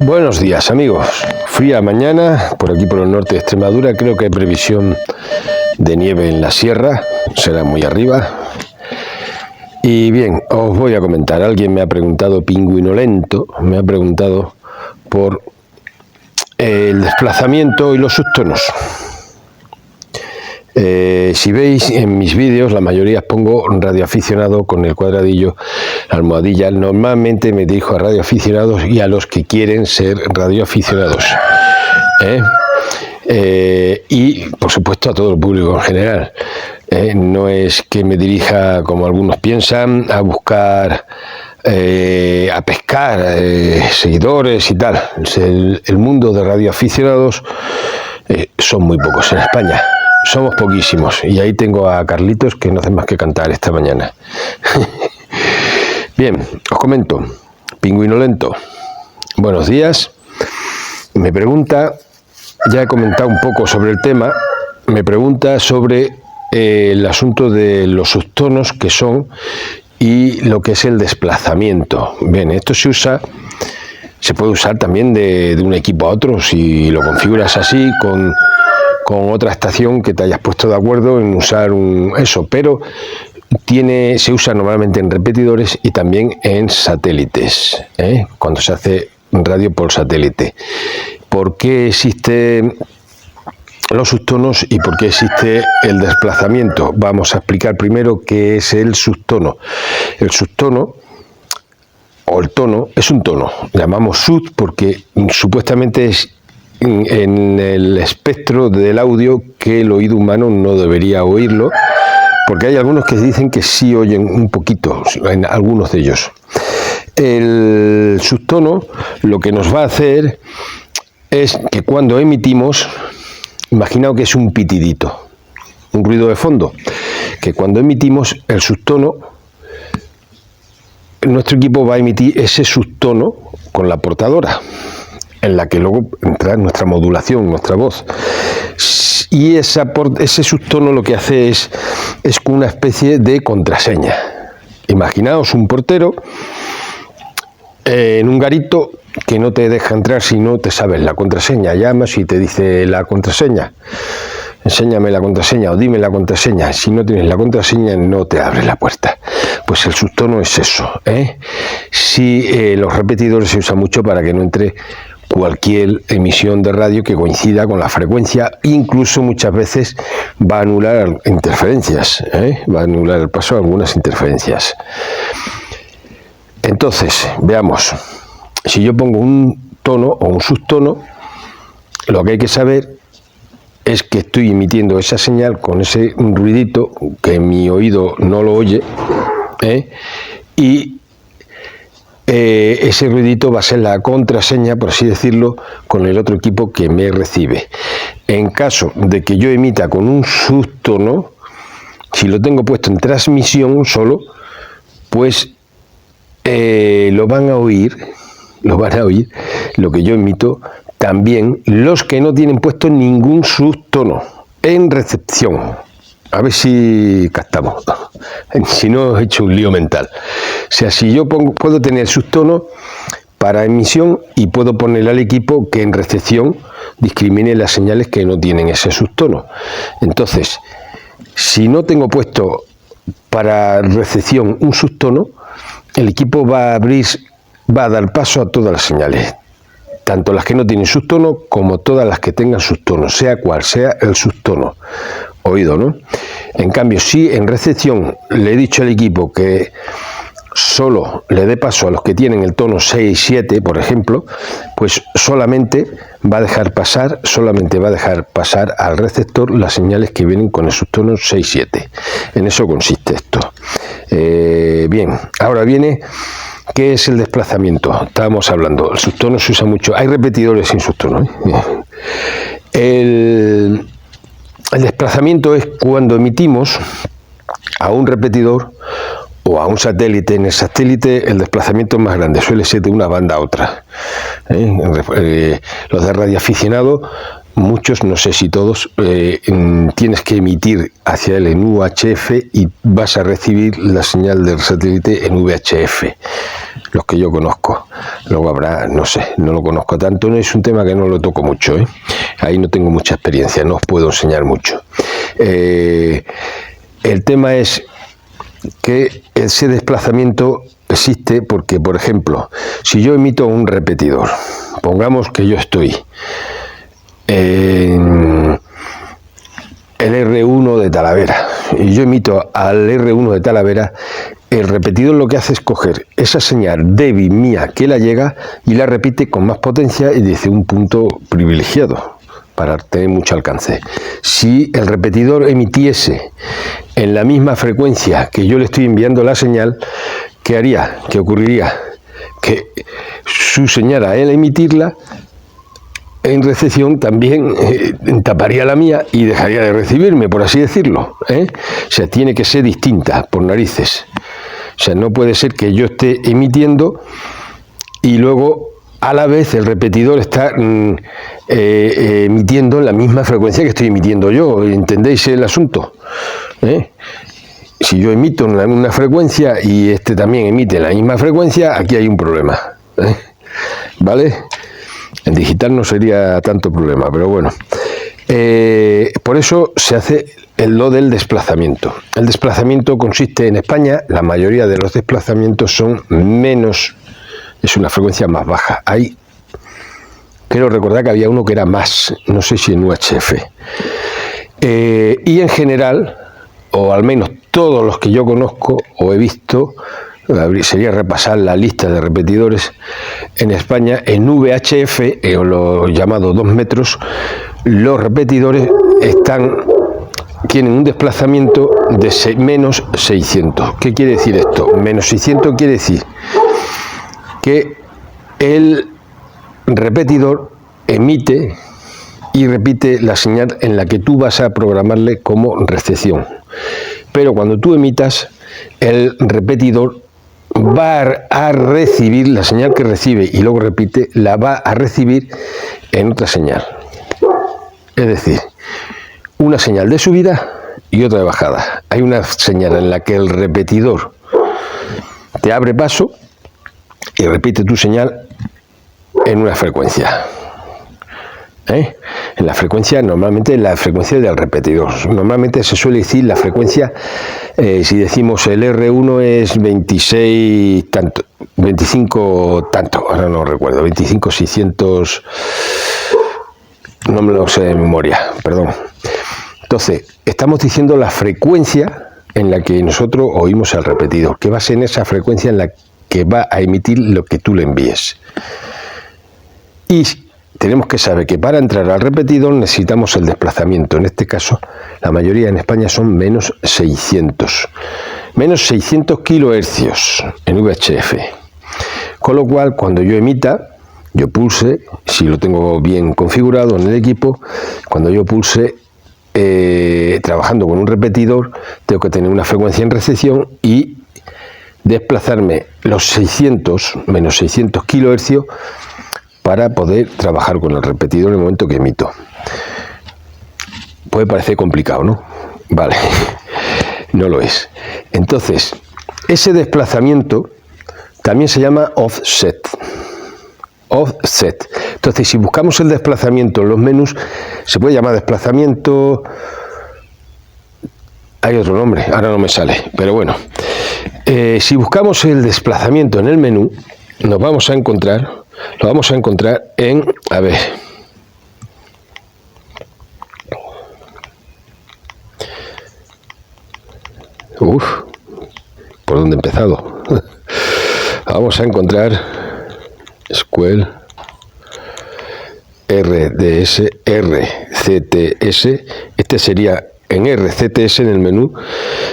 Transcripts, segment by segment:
Buenos días, amigos. Fría mañana por aquí por el norte de Extremadura. Creo que hay previsión de nieve en la sierra, será muy arriba. Y bien, os voy a comentar. Alguien me ha preguntado, pingüinolento, me ha preguntado por el desplazamiento y los subtonos. Si veis en mis vídeos, la mayoría pongo radioaficionado con el cuadradillo, la almohadilla. Normalmente me dirijo a radioaficionados y a los que quieren ser radioaficionados. Y, por supuesto, a todo el público en general. No es que me dirija, como algunos piensan, a buscar, a pescar seguidores y tal. El mundo de radioaficionados son muy pocos en España. Somos poquísimos, y ahí tengo a Carlitos, que no hace más que cantar esta mañana. Bien, os comento. Pingüinolento, buenos días. Me pregunta, ya he comentado un poco sobre el tema, me pregunta sobre el asunto de los subtonos que son y lo que es el desplazamiento. Bien, esto se puede usar también de un equipo a otro, si lo configuras así, con otra estación que te hayas puesto de acuerdo en usar eso, pero se usa normalmente en repetidores y también en satélites, cuando se hace radio por satélite. ¿Por qué existen los subtonos y por qué existe el desplazamiento? Vamos a explicar primero qué es el subtono. El subtono o el tono es un tono, llamamos sub porque supuestamente es en el espectro del audio que el oído humano no debería oírlo, porque hay algunos que dicen que sí oyen un poquito, en algunos de ellos. El subtono lo que nos va a hacer es que cuando emitimos, imaginaos que es un pitidito, un ruido de fondo, que cuando emitimos el subtono, nuestro equipo va a emitir ese subtono con la portadora, en la que luego entra nuestra modulación, nuestra voz. Y ese subtono lo que hace es una especie de contraseña. Imaginaos un portero en un garito que no te deja entrar si no te sabes la contraseña. Llamas y te dice la contraseña. Enséñame la contraseña o dime la contraseña. Si no tienes la contraseña no te abre la puerta. Pues el subtono es eso. Si los repetidores se usan mucho para que no entre cualquier emisión de radio que coincida con la frecuencia, incluso muchas veces va a anular interferencias, va a anular el paso de algunas interferencias. Entonces, veamos, si yo pongo un tono o un subtono, lo que hay que saber es que estoy emitiendo esa señal con ese ruidito que mi oído no lo oye, y ese ruidito va a ser la contraseña, por así decirlo, con el otro equipo que me recibe. En caso de que yo emita con un subtono, si lo tengo puesto en transmisión solo, pues lo van a oír lo que yo emito también los que no tienen puesto ningún subtono en recepción. A ver si captamos, si no he hecho un lío mental. O sea, si yo puedo tener subtono para emisión y puedo ponerle al equipo que en recepción discrimine las señales que no tienen ese subtono. Entonces, si no tengo puesto para recepción un subtono, el equipo va a dar paso a todas las señales, tanto las que no tienen subtono como todas las que tengan subtono, sea cual sea el subtono. Oído, ¿no? En cambio, si en recepción le he dicho al equipo que solo le dé paso a los que tienen el tono 6 y 7, por ejemplo, pues solamente va a dejar pasar al receptor las señales que vienen con el subtono 6-7. En eso consiste esto. Bien, ahora viene ¿qué es el desplazamiento? Estábamos hablando, el subtono se usa mucho, hay repetidores sin subtono. El desplazamiento es cuando emitimos a un repetidor o a un satélite. En el satélite el desplazamiento es más grande, suele ser de una banda a otra. Los de radioaficionado, muchos, no sé si todos, tienes que emitir hacia él en UHF y vas a recibir la señal del satélite en VHF, los que yo conozco. Luego habrá, no sé, no lo conozco tanto, no es un tema que no lo toco mucho, ¿eh? Ahí no tengo mucha experiencia, no os puedo enseñar mucho. El tema es que ese desplazamiento existe porque, por ejemplo, si yo emito un repetidor, pongamos que yo estoy en el R1 de Talavera y yo emito al R1 de Talavera, el repetidor lo que hace es coger esa señal débil mía que la llega y la repite con más potencia y desde un punto privilegiado para tener mucho alcance. Si el repetidor emitiese en la misma frecuencia que yo le estoy enviando la señal, ¿qué haría? ¿Qué ocurriría? Que su señal a él emitirla en recepción también taparía la mía y dejaría de recibirme, por así decirlo, ¿eh? O sea, tiene que ser distinta, por narices. O sea, no puede ser que yo esté emitiendo y luego a la vez el repetidor está emitiendo en la misma frecuencia que estoy emitiendo yo. ¿Entendéis el asunto? Si yo emito en una frecuencia y este también emite en la misma frecuencia, aquí hay un problema, ¿vale? En digital no sería tanto problema, pero bueno. Por eso se hace lo del desplazamiento. El desplazamiento consiste en España, la mayoría de los desplazamientos son menos, es una frecuencia más baja. Hay, creo recordar que había uno que era más, no sé si en UHF. Y en general, o al menos todos los que yo conozco o he visto, sería repasar la lista de repetidores en España, en VHF, o lo llamado 2 metros, los repetidores tienen un desplazamiento de menos 600. ¿Qué quiere decir esto? Menos 600 quiere decir que el repetidor emite y repite la señal en la que tú vas a programarle como recepción. Pero cuando tú emitas, el repetidor va a recibir la señal que recibe y luego repite, la va a recibir en otra señal. Es decir, una señal de subida y otra de bajada. Hay una señal en la que el repetidor te abre paso y repite tu señal en una frecuencia. En la frecuencia, normalmente la frecuencia del repetidor. Normalmente se suele decir la frecuencia, si decimos el R1 es 26 tanto, 25 tanto, ahora no recuerdo, 25.600, no me lo sé de memoria, perdón. Entonces, estamos diciendo la frecuencia en la que nosotros oímos al repetidor, que va a ser en esa frecuencia en la que va a emitir lo que tú le envíes. Y tenemos que saber que para entrar al repetidor necesitamos el desplazamiento. En este caso, la mayoría en España son menos 600. Menos 600 kilohercios en VHF. Con lo cual, cuando yo emita, yo pulse, si lo tengo bien configurado en el equipo, cuando yo pulse, trabajando con un repetidor, tengo que tener una frecuencia en recepción y desplazarme los 600, menos 600 kilohercios, para poder trabajar con el repetidor en el momento que emito. Puede parecer complicado, ¿no? Vale, no lo es. Entonces, ese desplazamiento también se llama offset. Offset. Entonces, si buscamos el desplazamiento en los menús, se puede llamar desplazamiento... Hay otro nombre, ahora no me sale, pero bueno. Si buscamos el desplazamiento en el menú, lo vamos a encontrar en, a ver, ¿por dónde he empezado? Vamos a encontrar SQL, RDS, RCTS, este sería en RCTS en el menú,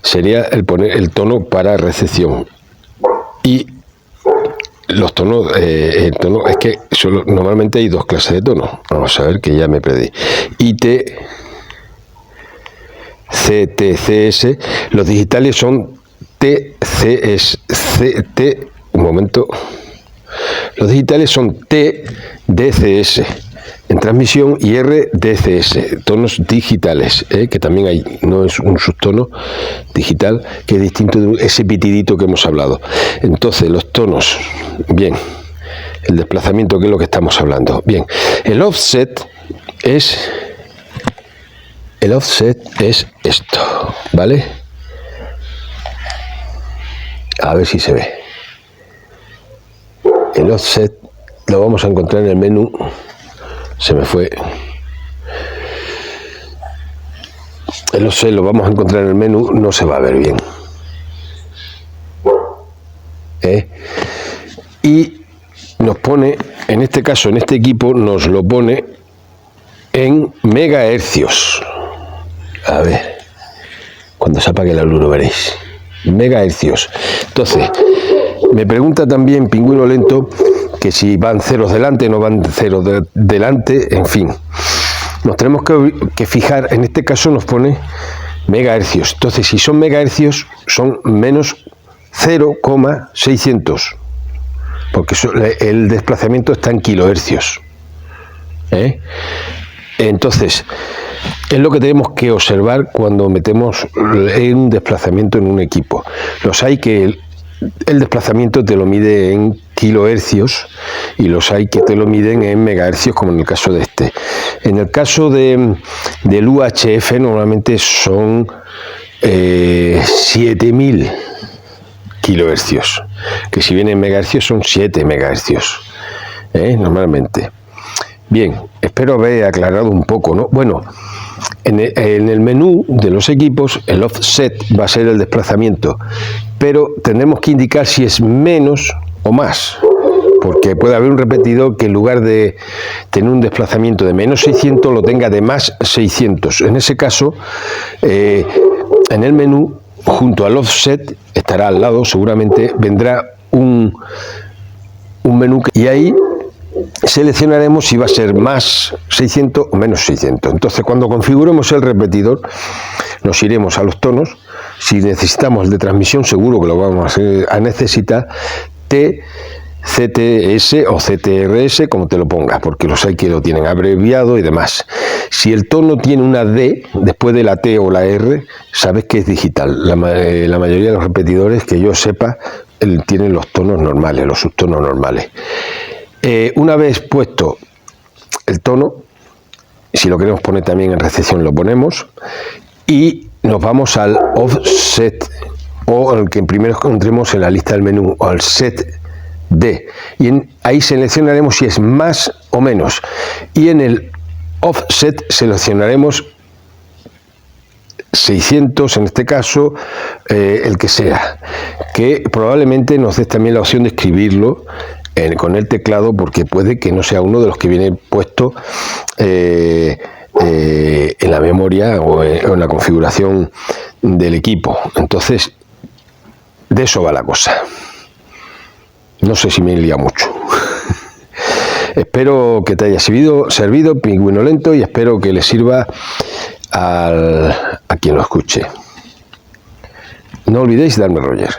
sería el tono para recepción. Y los tonos, el tono es que normalmente hay dos clases de tonos. Vamos a ver que ya me perdí. IT, CTCS, los digitales son TCS, CT, un momento. Los digitales son TDCS en transmisión y RDCS, tonos digitales, que también hay, no es un subtono digital, que es distinto de ese pitidito que hemos hablado. Entonces, los tonos, bien, el desplazamiento, que es lo que estamos hablando. Bien, el offset es esto, ¿vale? A ver si se ve. El offset lo vamos a encontrar en el menú. Se me fue. El offset lo vamos a encontrar en el menú, no se va a ver bien. Y nos pone, en este caso, en este equipo, nos lo pone en megahercios. A ver, cuando se apague la luz lo veréis. Megahercios. Entonces, me pregunta también Pingüino Lento que si van ceros delante, no van ceros delante, en fin. Nos tenemos que fijar, en este caso nos pone megahercios. Entonces, si son megahercios, son menos 0,600, porque el desplazamiento está en kilohercios. Entonces, es lo que tenemos que observar cuando metemos un desplazamiento en un equipo. Los hay que el desplazamiento te lo mide en kilohercios y los hay que te lo miden en megahercios, como en el caso de este. En el caso del UHF normalmente son 7000 kilohercios, que si viene en megahercios son 7 megahercios, normalmente. Bien, espero haber aclarado un poco, ¿no? Bueno, en el menú de los equipos, el offset va a ser el desplazamiento, pero tendremos que indicar si es menos o más, porque puede haber un repetidor que en lugar de tener un desplazamiento de menos 600 lo tenga de más 600. En ese caso, en el menú, junto al offset, estará al lado, seguramente vendrá un menú y ahí seleccionaremos si va a ser más 600 o menos 600. Entonces, cuando configuremos el repetidor, nos iremos a los tonos. Si necesitamos el de transmisión, seguro que lo vamos a necesitar, TCTS o CTRS, como te lo pongas, porque los hay que lo tienen abreviado y demás. Si el tono tiene una D después de la T o la R, sabes que es digital. La mayoría de los repetidores que yo sepa tienen los tonos normales, los subtonos normales. Una vez puesto el tono, si lo queremos poner también en recepción lo ponemos y nos vamos al offset o al que primero encontremos en la lista del menú, o al set D, y ahí seleccionaremos si es más o menos, y en el offset seleccionaremos 600 en este caso, el que sea, que probablemente nos dé también la opción de escribirlo con el teclado, porque puede que no sea uno de los que viene puesto en la memoria o en la configuración del equipo. Entonces, de eso va la cosa. No sé si me he liado mucho. Espero que te haya servido Pingüino Lento, y espero que le sirva a quien lo escuche. No olvidéis darme Roger.